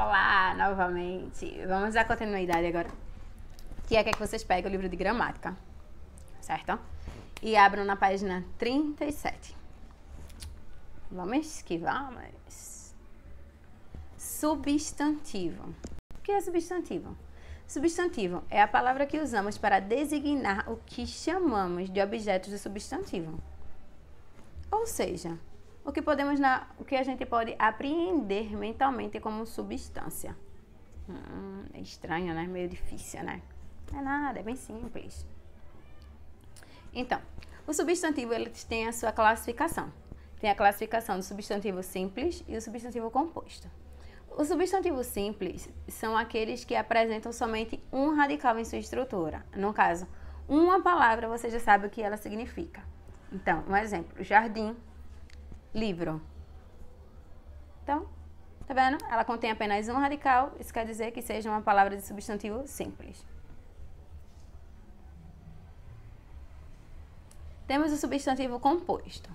Olá, novamente. Vamos dar continuidade agora. Que é que vocês pegam o livro de gramática, certo? E abram na página 37. Vamos esquivar, mas... Substantivo. O que é substantivo? Substantivo é a palavra que usamos para designar o que chamamos de objetos de substantivo. Ou seja, o que a gente pode apreender mentalmente como substância. É estranho, né? Meio difícil, né? Não é nada, é bem simples. Então, o substantivo ele tem a sua classificação. Tem a classificação do substantivo simples e o substantivo composto. Os substantivos simples são aqueles que apresentam somente um radical em sua estrutura. No caso, uma palavra você já sabe o que ela significa. Então, um exemplo, jardim, livro. Então, tá vendo? Ela contém apenas um radical, isso quer dizer que seja uma palavra de substantivo simples. Temos o substantivo composto.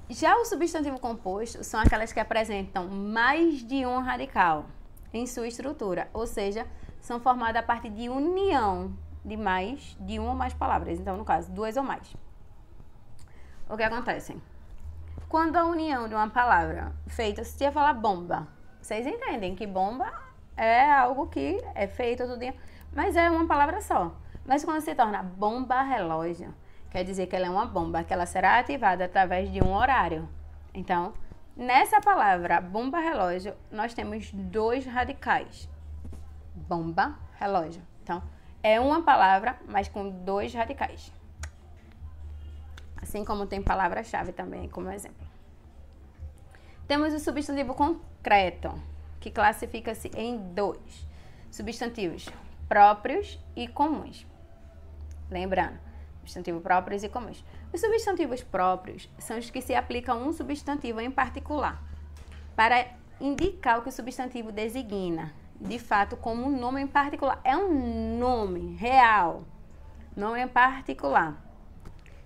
Já o substantivo composto são aquelas que apresentam mais de um radical em sua estrutura, ou seja, são formadas a partir de união de uma ou mais palavras. Então, no caso, duas ou mais. O que acontece? Quando a união de uma palavra feita, se ia falar bomba, vocês entendem que bomba é algo que é feito todo dia, mas é uma palavra só. Mas quando se torna bomba relógio, quer dizer que ela é uma bomba, que ela será ativada através de um horário. Então, nessa palavra bomba relógio, nós temos dois radicais. Bomba relógio. Então, é uma palavra, mas com dois radicais. Assim como tem palavra-chave também, como exemplo. Temos o substantivo concreto, que classifica-se em dois substantivos próprios e comuns. Lembrando, substantivos próprios e comuns. Os substantivos próprios são os que se aplicam a um substantivo em particular, para indicar o que o substantivo designa, de fato, como um nome em particular. É um nome real, nome em particular.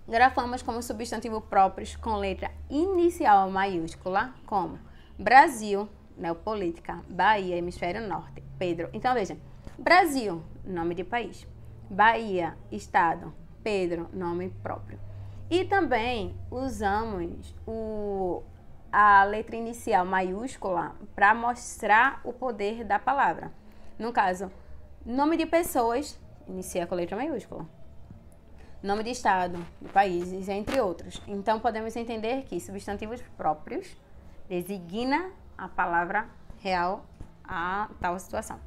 Grafamos como substantivo próprios com letra inicial maiúscula, como Brasil, Neopolítica, Bahia, Hemisfério Norte, Pedro. Então, veja, Brasil, nome de país. Bahia, estado. Pedro, nome próprio. E também usamos a letra inicial maiúscula para mostrar o poder da palavra. No caso, nome de pessoas, inicia com letra maiúscula. Nome de estado, de países, entre outros. Então, podemos entender que substantivos próprios designa a palavra real a tal situação.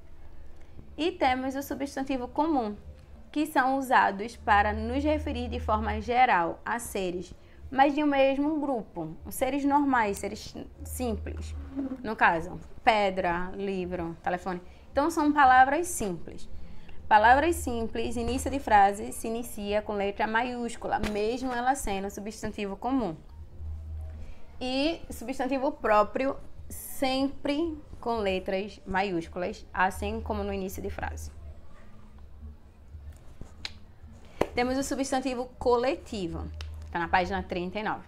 E temos o substantivo comum, que são usados para nos referir de forma geral a seres, mas de um mesmo grupo, seres normais, seres simples. No caso, pedra, livro, telefone. Então, são palavras simples. Palavras simples, início de frase, se inicia com letra maiúscula, mesmo ela sendo substantivo comum. E substantivo próprio, sempre com letras maiúsculas, assim como no início de frase. Temos o substantivo coletivo, está na página 39.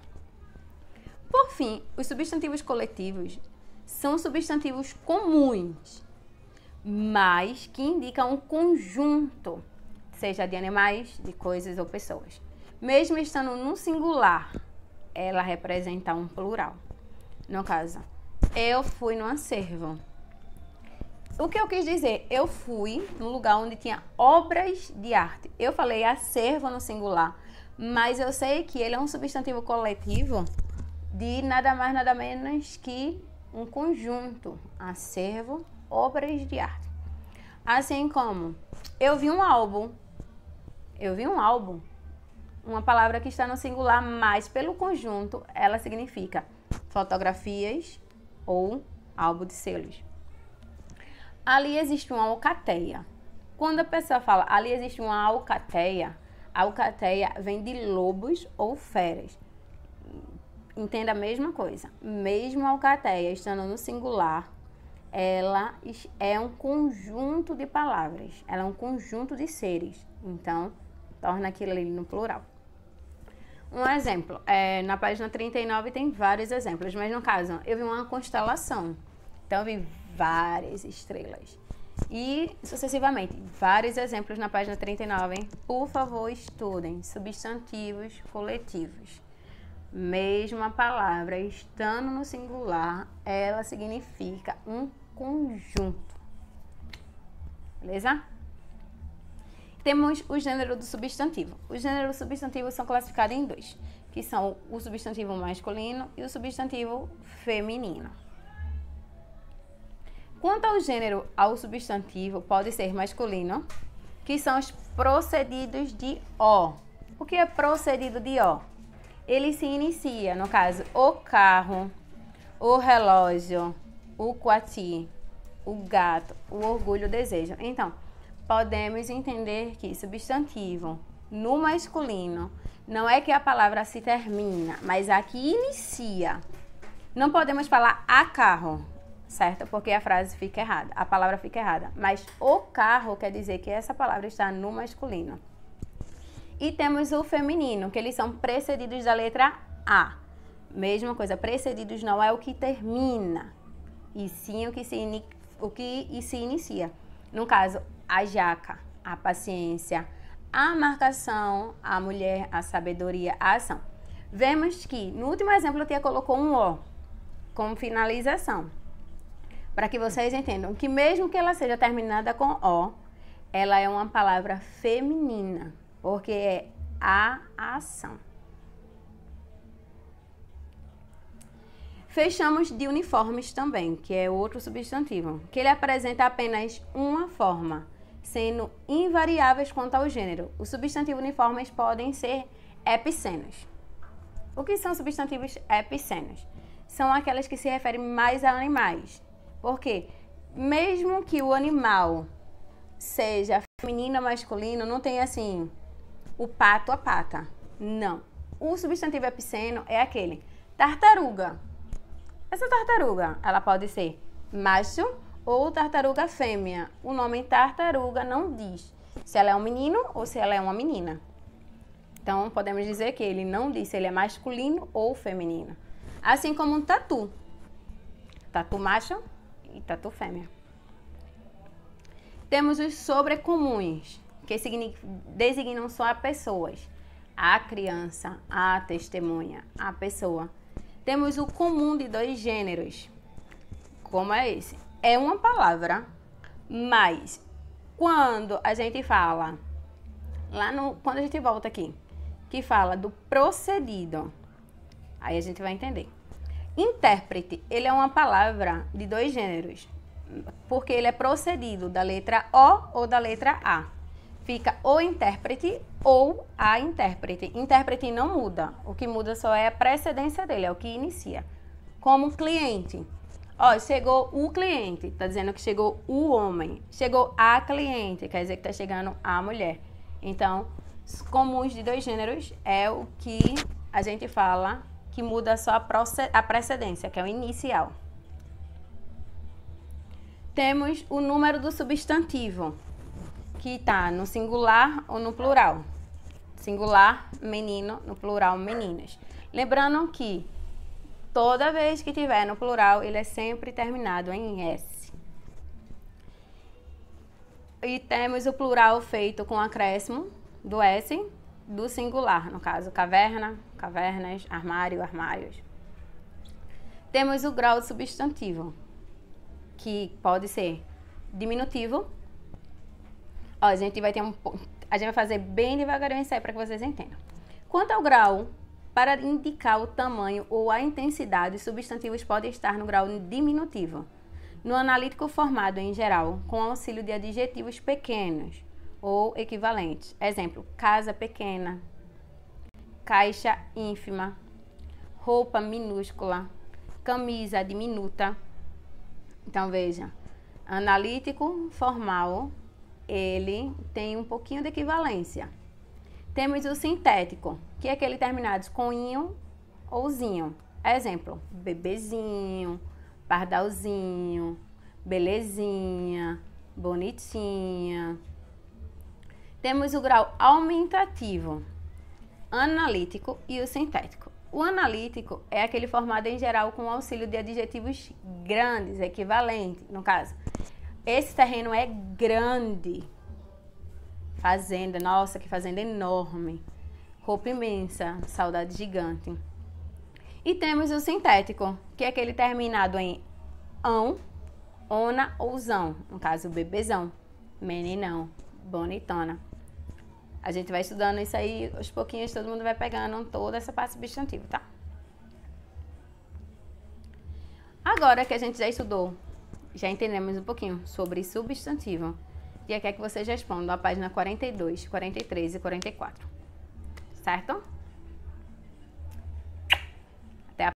Por fim, os substantivos coletivos são substantivos comuns, mas que indicam um conjunto, seja de animais, de coisas ou pessoas. Mesmo estando no singular, ela representa um plural. No caso, eu fui no acervo. O que eu quis dizer? Eu fui num lugar onde tinha obras de arte. Eu falei acervo no singular, mas eu sei que ele é um substantivo coletivo de nada mais, nada menos que um conjunto. Acervo, obras de arte. Assim como eu vi um álbum. Uma palavra que está no singular, mas pelo conjunto ela significa fotografias ou álbum de selos. Ali existe uma alcateia. Quando a pessoa fala ali existe uma alcateia, a alcateia vem de lobos ou feras. Entenda a mesma coisa. Mesmo a alcateia estando no singular, ela é um conjunto de palavras. Ela é um conjunto de seres. Então, torna aquilo ali no plural. Um exemplo, na página 39 tem vários exemplos, mas no caso, eu vi uma constelação. Então, vi várias estrelas. E, sucessivamente, vários exemplos na página 39, hein? Por favor, estudem substantivos coletivos. Mesmo a palavra estando no singular, ela significa um conjunto. Beleza? Temos o gênero do substantivo. Os gêneros substantivos são classificados em dois, que são o substantivo masculino e o substantivo feminino. Quanto ao gênero, ao substantivo, pode ser masculino, que são os procedidos de O. O que é procedido de O? Ele se inicia, no caso, o carro, o relógio, o coati, o gato, o orgulho, o desejo. Então, podemos entender que substantivo no masculino não é que a palavra se termina, mas a que inicia. Não podemos falar a carro, certo? Porque a frase fica errada, a palavra fica errada. Mas o carro quer dizer que essa palavra está no masculino. E temos o feminino, que eles são precedidos da letra A. Mesma coisa, precedidos não é o que termina, e sim o que se inicia. No caso, a jaca, a paciência, a marcação, a mulher, a sabedoria, a ação. Vemos que no último exemplo a tia colocou um O como finalização. Para que vocês entendam que mesmo que ela seja terminada com O, ela é uma palavra feminina, porque é a ação. Fechamos de uniformes também, que é outro substantivo, que ele apresenta apenas uma forma, sendo invariáveis quanto ao gênero. Os substantivos uniformes podem ser epicenos. O que são substantivos epicenos? São aquelas que se referem mais a animais. Porque mesmo que o animal seja feminino ou masculino, não tem assim o pato, a pata. Não. O substantivo epiceno é aquele. Tartaruga. Essa tartaruga, ela pode ser macho ou tartaruga fêmea. O nome tartaruga não diz se ela é um menino ou se ela é uma menina. Então, podemos dizer que ele não diz se ele é masculino ou feminino. Assim como um tatu. Tatu macho e tatu fêmea. Temos os sobrecomuns, que designam só a pessoas. A criança, a testemunha, a pessoa. Temos o comum de dois gêneros. Como é esse? É uma palavra, mas quando a gente fala, quando a gente volta aqui, que fala do procedido, aí a gente vai entender. Intérprete, ele é uma palavra de dois gêneros, porque ele é procedido da letra O ou da letra A. Fica o intérprete ou a intérprete. Intérprete não muda, o que muda só é a precedência dele, é o que inicia. Como cliente. Ó, chegou o cliente, tá dizendo que chegou o homem. Chegou a cliente, quer dizer que tá chegando a mulher. Então, os comuns de dois gêneros é o que a gente fala que muda só a precedência, que é o inicial. Temos o número do substantivo, que está no singular ou no plural. Singular, menino, no plural, meninas. Lembrando que toda vez que tiver no plural, ele é sempre terminado em S. E temos o plural feito com acréscimo do S do singular, no caso, caverna, cavernas, armário, armários. Temos o grau de substantivo, que pode ser diminutivo. Ó, a gente vai fazer bem devagarinho isso aí para que vocês entendam. Quanto ao grau, para indicar o tamanho ou a intensidade, os substantivos podem estar no grau diminutivo. No analítico formado em geral, com auxílio de adjetivos pequenos ou equivalentes. Exemplo, casa pequena, caixa ínfima, roupa minúscula, camisa diminuta. Então, veja, analítico formal, ele tem um pouquinho de equivalência. Temos o sintético, que é aquele terminado com inho ou zinho. Exemplo, bebezinho, pardalzinho, belezinha, bonitinha. Temos o grau aumentativo, analítico e o sintético. O analítico é aquele formado em geral com o auxílio de adjetivos grandes, equivalente, no caso. Esse terreno é grande. Fazenda, nossa, que fazenda enorme. Roupa imensa, saudade gigante. E temos o sintético, que é aquele terminado em ão, ona ou zão. No caso, bebezão, meninão, bonitona. A gente vai estudando isso aí, aos pouquinhos todo mundo vai pegando toda essa parte substantiva, tá? Agora que a gente já estudou, já entendemos um pouquinho sobre substantivo, e aqui é que vocês respondam a página 42, 43 e 44, certo?